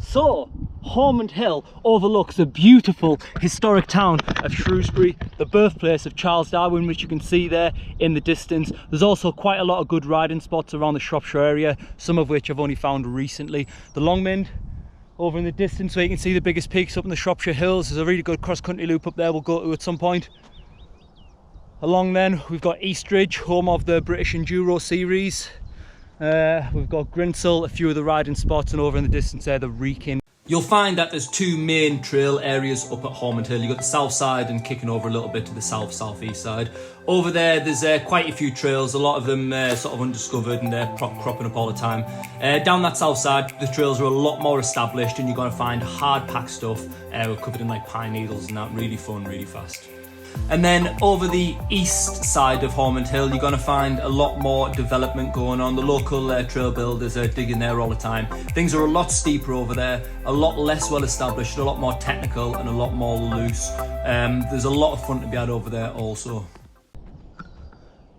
So, Haughmond Hill overlooks the beautiful historic town of Shrewsbury, the birthplace of Charles Darwin, which you can see there in the distance. There's also quite a lot of good riding spots around the Shropshire area, some of which I've only found recently. The Longmynd over in the distance, where you can see the biggest peaks up in the Shropshire Hills. There's a really good cross-country loop up there we'll go to at some point. Along then, we've got Eastridge, home of the British Enduro series. We've got Grinsell, a few of the riding spots, and over in the distance there, the Wrekin. You'll find that there's two main trail areas up at Haughmond Hill. You've got the south side and kicking over a little bit to the south-southeast side. Over there, there's quite a few trails, a lot of them sort of undiscovered, and they're cropping up all the time. Down that south side, the trails are a lot more established, and you're going to find hard-packed stuff covered in like pine needles and that. Really fun, really fast. And then over the east side of Haughmond Hill, you're going to find a lot more development going on. The local trail builders are digging there all the time. Things are a lot steeper over there, a lot less well established, a lot more technical and a lot more loose. There's a lot of fun to be had over there also.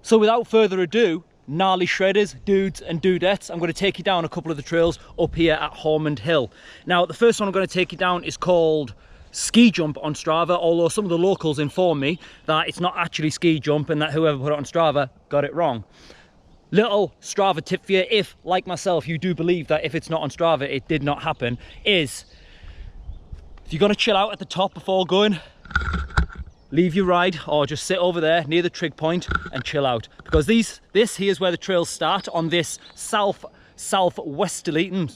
So without further ado, gnarly shredders, dudes and dudettes, I'm going to take you down a couple of the trails up here at Haughmond Hill. Now the first one I'm going to take you down is called Ski Jump on Strava, although some of the locals inform me that it's not actually ski jump and that whoever put it on Strava got it wrong. Little Strava tip for you, if like myself you do believe that if it's not on Strava it did not happen, is if you're going to chill out at the top before going, leave your ride or just sit over there near the trig point and chill out, because this here is where the trails start on this south-southeasterly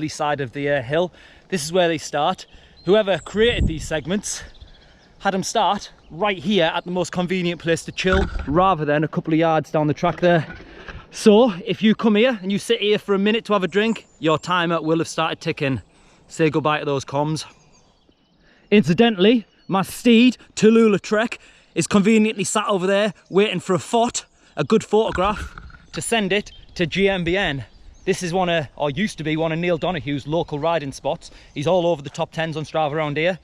side of the hill. This is where they start. Whoever created these segments had them start right here at the most convenient place to chill, rather than a couple of yards down the track there. So if you come here and you sit here for a minute to have a drink, your timer will have started ticking. Say goodbye to those comms. Incidentally, my steed, Tallulah Trek, is conveniently sat over there waiting for a good photograph, to send it to GMBN. This is one of, or used to be one of Neil Donohue's local riding spots. He's all over the top 10s on Strava around here.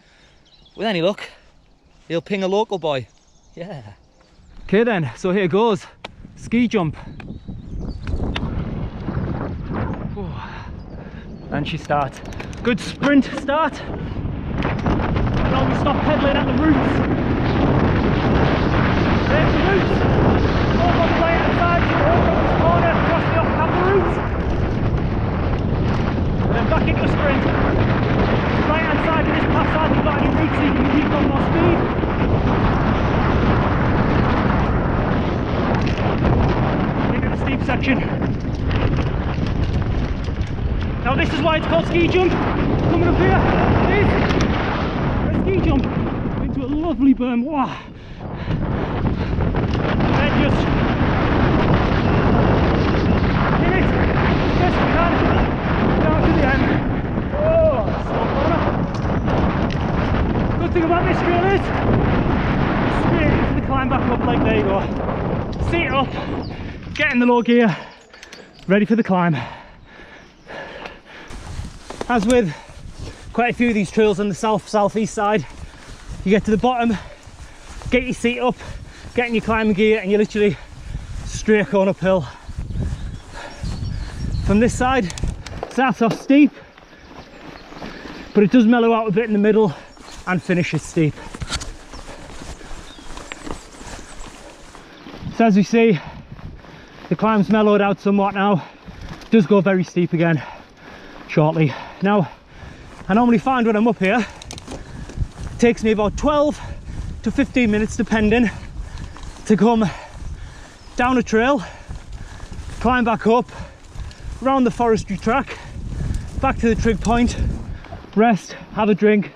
With any luck, he'll ping a local boy. Yeah. Okay then, so here goes. Ski jump. And she starts. Good sprint start. And now we stop pedaling at the roots. There's the roots. Over on the right hand side, over on this corner, across the off-camber roots. And then back into a sprint. Right hand side of this path side, we've got any roots so you can keep on more speed. Into the steep section. Now this is why it's called ski jump. Coming up here is a ski jump into a lovely berm. Wow. Then just in it, yes we can, down to the end. Oh, slow corner. Good thing about this trail is straight into the climb back up, like there you go. Seat up, get in the low gear, ready for the climb. As with quite a few of these trails on the south-southeast side, you get to the bottom, get your seat up, get in your climbing gear, and you're literally straight on uphill. From this side, it starts off steep, but it does mellow out a bit in the middle and finishes steep. So as we see, the climb's mellowed out somewhat now. It does go very steep again shortly. Now, I normally find when I'm up here, it takes me about 12 to 15 minutes depending, to come down a trail, climb back up, round the forestry track, back to the trig point, rest, have a drink,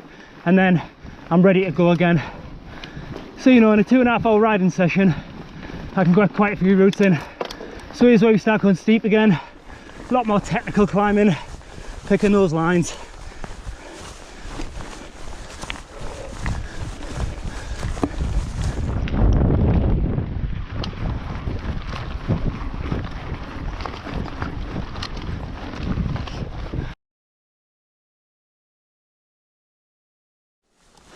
and then I'm ready to go again. So you know, in a 2.5 hour riding session, I can get quite a few routes in. So here's where we start going steep again, a lot more technical climbing, picking those lines.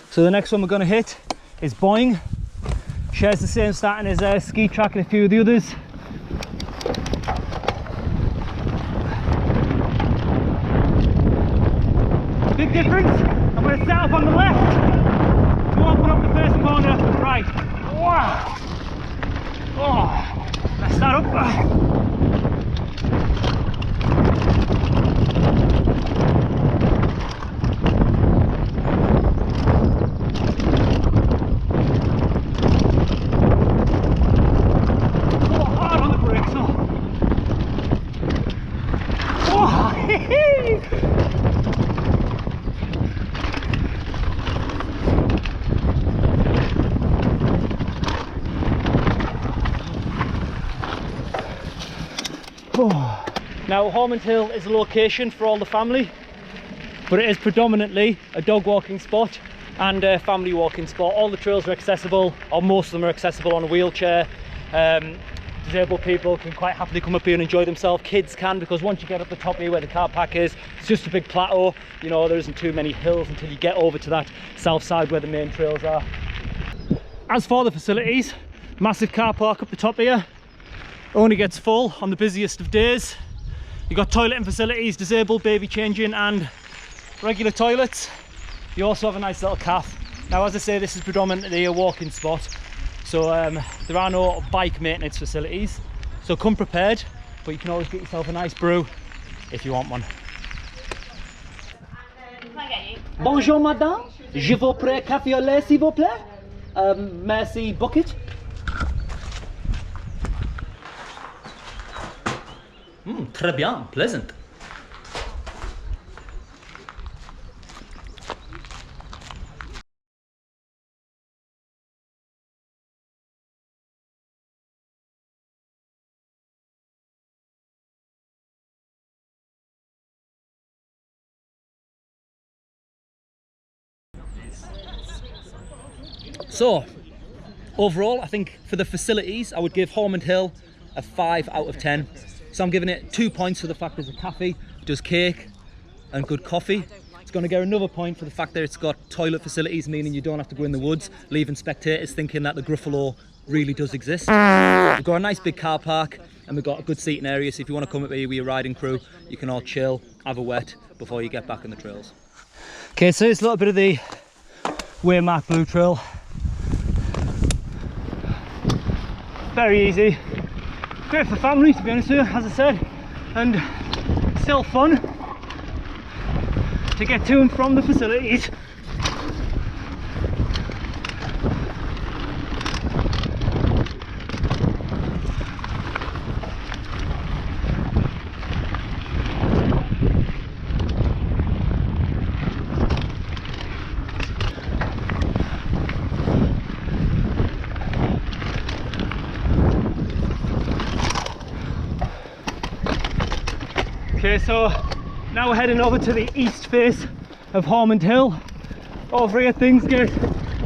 So the next one we're going to hit is Boyne. Shares the same starting as Ski Track and a few of the others. Oh. Now Haughmond Hill is a location for all the family, but it is predominantly a dog walking spot and a family walking spot. All the trails are accessible, or most of them are accessible on a wheelchair. Disabled people can quite happily come up here and enjoy themselves. Kids can, because once you get up the top here where the car park is, it's just a big plateau. You know, there isn't too many hills until you get over to that south side where the main trails are. As for the facilities, massive car park up the top here. Only gets full on the busiest of days. You've got toileting facilities, disabled, baby changing and regular toilets. You also have a nice little cafe. Now, as I say, this is predominantly a walking spot, so there are no bike maintenance facilities, so come prepared, but you can always get yourself a nice brew if you want one. Bonjour madame, je vous prie café au lait s'il vous plaît. Merci bucket. Très bien, pleasant. So, overall, I think for the facilities, I would give Haughmond Hill a 5 out of 10. So I'm giving it 2 points for the fact there's a cafe, does cake and good coffee. It's going to get another point for the fact that it's got toilet facilities, meaning you don't have to go in the woods, leaving spectators thinking that the Gruffalo really does exist. We've got a nice big car park and we've got a good seating area, so if you want to come up here with your riding crew, you can all chill, have a wet before you get back on the trails. Okay, so it's a little bit of the Waymark Blue Trail. Very easy, great for family to be honest with you, as I said, and still fun to get to and from the facilities. Okay, so now we're heading over to the east face of Haughmond Hill. Over here things get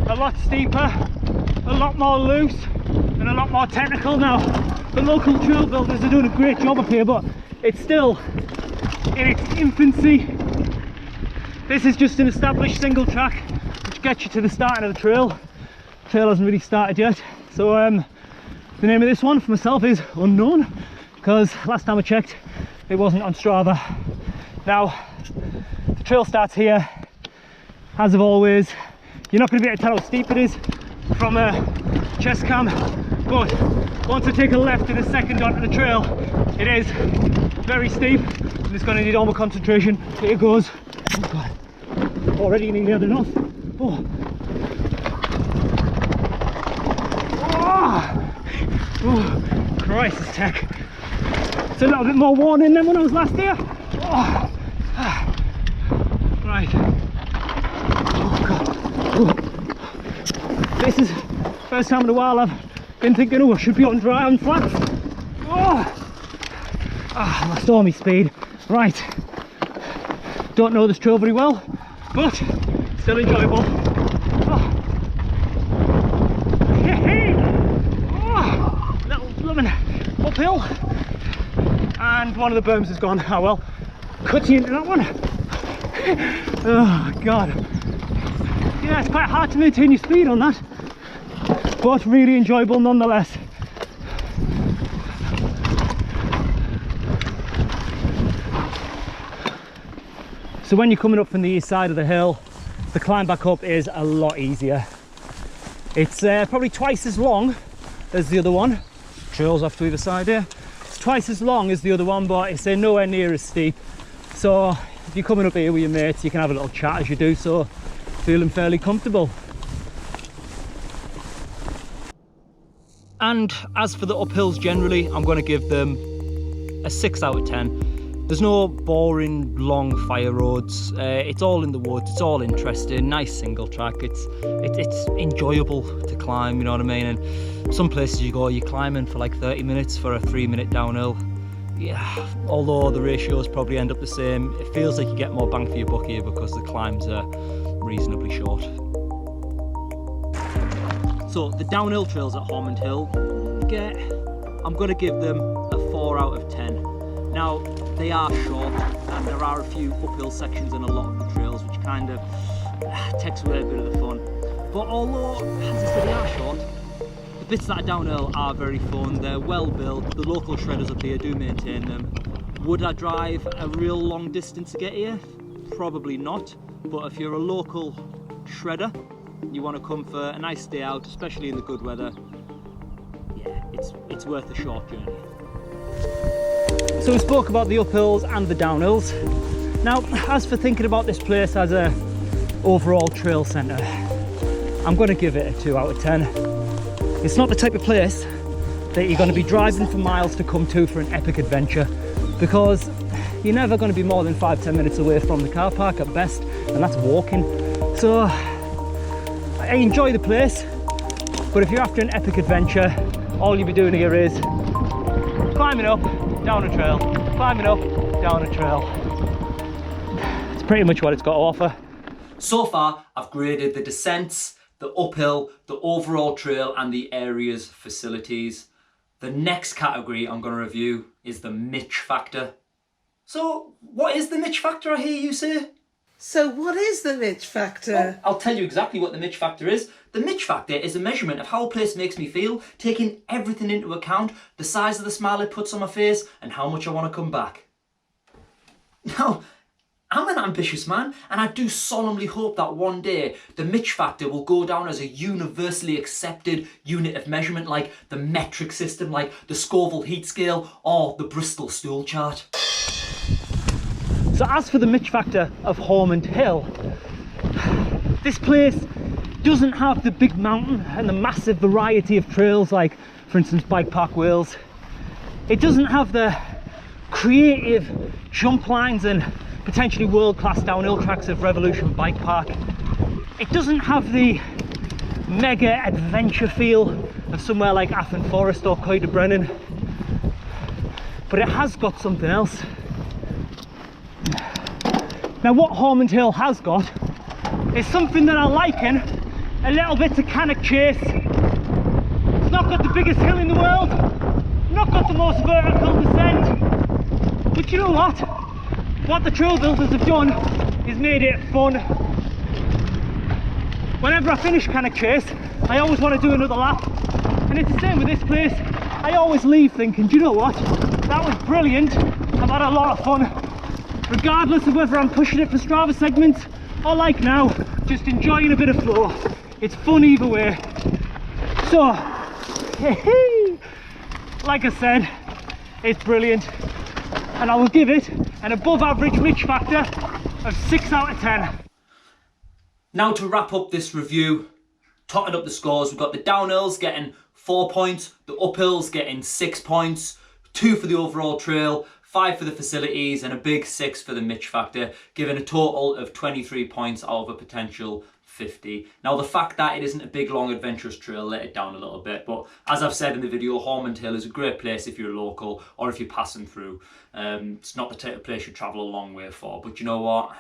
a lot steeper, a lot more loose and a lot more technical. Now the local trail builders are doing a great job up here, but it's still in its infancy. This is just an established single track which gets you to the starting of the trail. The trail hasn't really started yet, so the name of this one for myself is unknown, because last time I checked it wasn't on Strava. Now the trail starts here, as of always. You're not going to be able to tell how steep it is from a chest cam, but once I take a left in a second onto the trail, it is very steep and it's going to need all my concentration. Here it goes. Oh God, already nearly had enough. Oh. Oh, crisis tech. It's a little bit more warning than when I was last here. Oh. Right. Oh God. Oh. This is the first time in a while I've been thinking, oh, I should be on dry on flats. Oh. My stormy speed. Right. Don't know this trail very well, but still enjoyable. Oh. Hey. Oh. Little blooming uphill. And one of the berms has gone. Oh well, cutting into that one. Oh God. Yeah, it's quite hard to maintain your speed on that, but really enjoyable nonetheless. So when you're coming up from the east side of the hill, the climb back up is a lot easier. It's probably twice as long as the other one. Trails off to either side here. Twice as long as the other one, but it's nowhere near as steep. So if you're coming up here with your mates, you can have a little chat as you do so, feeling fairly comfortable. And as for the uphills generally, I'm going to give them a 6 out of 10. There's no boring long fire roads. It's all in the woods, it's all interesting, nice single track. It's enjoyable to climb, you know what I mean? And some places you go, you're climbing for like 30 minutes for a 3-minute downhill. yeah, although the ratios probably end up the same, it feels like you get more bang for your buck here because the climbs are reasonably short. So the downhill trails at Haughmond Hill, I'm going to give them a 4 out of 10. Now, they are short and there are a few uphill sections in a lot of the trails which kind of takes away a bit of the fun. But although, as I said, they are short, the bits that are downhill are very fun. They're well built. The local shredders up here do maintain them. Would I drive a real long distance to get here? Probably not. But if you're a local shredder, you want to come for a nice day out, especially in the good weather, yeah, it's worth a short journey. So we spoke about the uphills and the downhills. Now, as for thinking about this place as a overall trail centre, I'm going to give it a 2 out of 10. It's not the type of place that you're going to be driving for miles to come to for an epic adventure, because you're never going to be more than 5-10 minutes away from the car park at best, and that's walking. So I enjoy the place, but if you're after an epic adventure, all you'll be doing here is climbing up, down a trail, climbing up, down a trail. It's pretty much what it's got to offer. So far, I've graded the descents, the uphill, the overall trail and the area's facilities. The next category I'm going to review is the Mitch factor. So, what is the Mitch factor, I hear you say? So what is the Mitch factor? Well, I'll tell you exactly what the Mitch factor is. The Mitch factor is a measurement of how a place makes me feel, taking everything into account, the size of the smile it puts on my face and how much I want to come back. Now, I'm an ambitious man, and I do solemnly hope that one day the Mitch factor will go down as a universally accepted unit of measurement, like the metric system, like the Scoville heat scale or the Bristol stool chart. So as for the Mitch factor of Haughmond Hill, this place doesn't have the big mountain and the massive variety of trails like, for instance, Bike Park Wales. It doesn't have the creative jump lines and potentially world-class downhill tracks of Revolution Bike Park. It doesn't have the mega adventure feel of somewhere like Afton Forest or Coed Brennan, but it has got something else. Now, what Haughmond Hill has got is something that I liken a little bit to Cannock Chase. It's not got the biggest hill in the world, not got the most vertical descent, but you know what? What the trail builders have done is made it fun. Whenever I finish Cannock Chase, I always want to do another lap, and it's the same with this place. I always leave thinking, do you know what? That was brilliant. I've had a lot of fun. Regardless of whether I'm pushing it for Strava segments or like now, just enjoying a bit of flow. It's fun either way. So, like I said, it's brilliant. And I will give it an above average Mitch factor of 6 out of 10. Now to wrap up this review, totting up the scores, we've got the downhills getting 4 points, the uphills getting 6 points, 2 for the overall trail, 5 for the facilities and a big 6 for the Mitch factor, giving a total of 23 points out of a potential 50. Now the fact that it isn't a big long adventurous trail let it down a little bit, but as I've said in the video, Haughmond Hill is a great place if you're local or if you're passing through. It's not the type of place you travel a long way for, but you know what?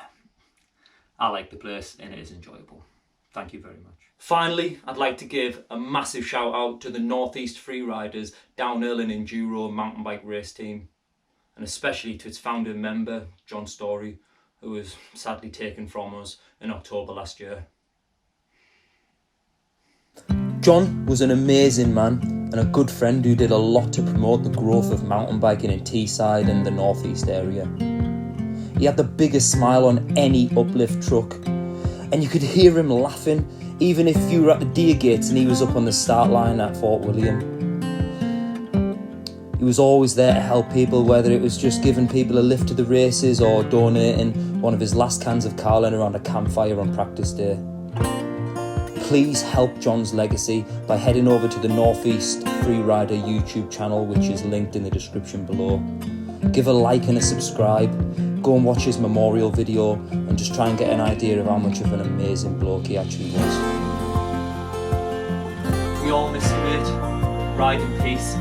I like the place and it is enjoyable. Thank you very much. Finally, I'd like to give a massive shout out to the Northeast Freeriders Downhill and Enduro mountain bike race team, and especially to its founding member, John Story, who was sadly taken from us in October last year. John was an amazing man and a good friend who did a lot to promote the growth of mountain biking in Teesside and the Northeast area. He had the biggest smile on any uplift truck, and you could hear him laughing even if you were at the Deer Gates and he was up on the start line at Fort William. He was always there to help people, whether it was just giving people a lift to the races or donating one of his last cans of Carlin around a campfire on practice day. Please help John's legacy by heading over to the Northeast Freerider YouTube channel, which is linked in the description below. Give a like and a subscribe, go and watch his memorial video and just try and get an idea of how much of an amazing bloke he actually was. We all miss you, mate. Ride in peace.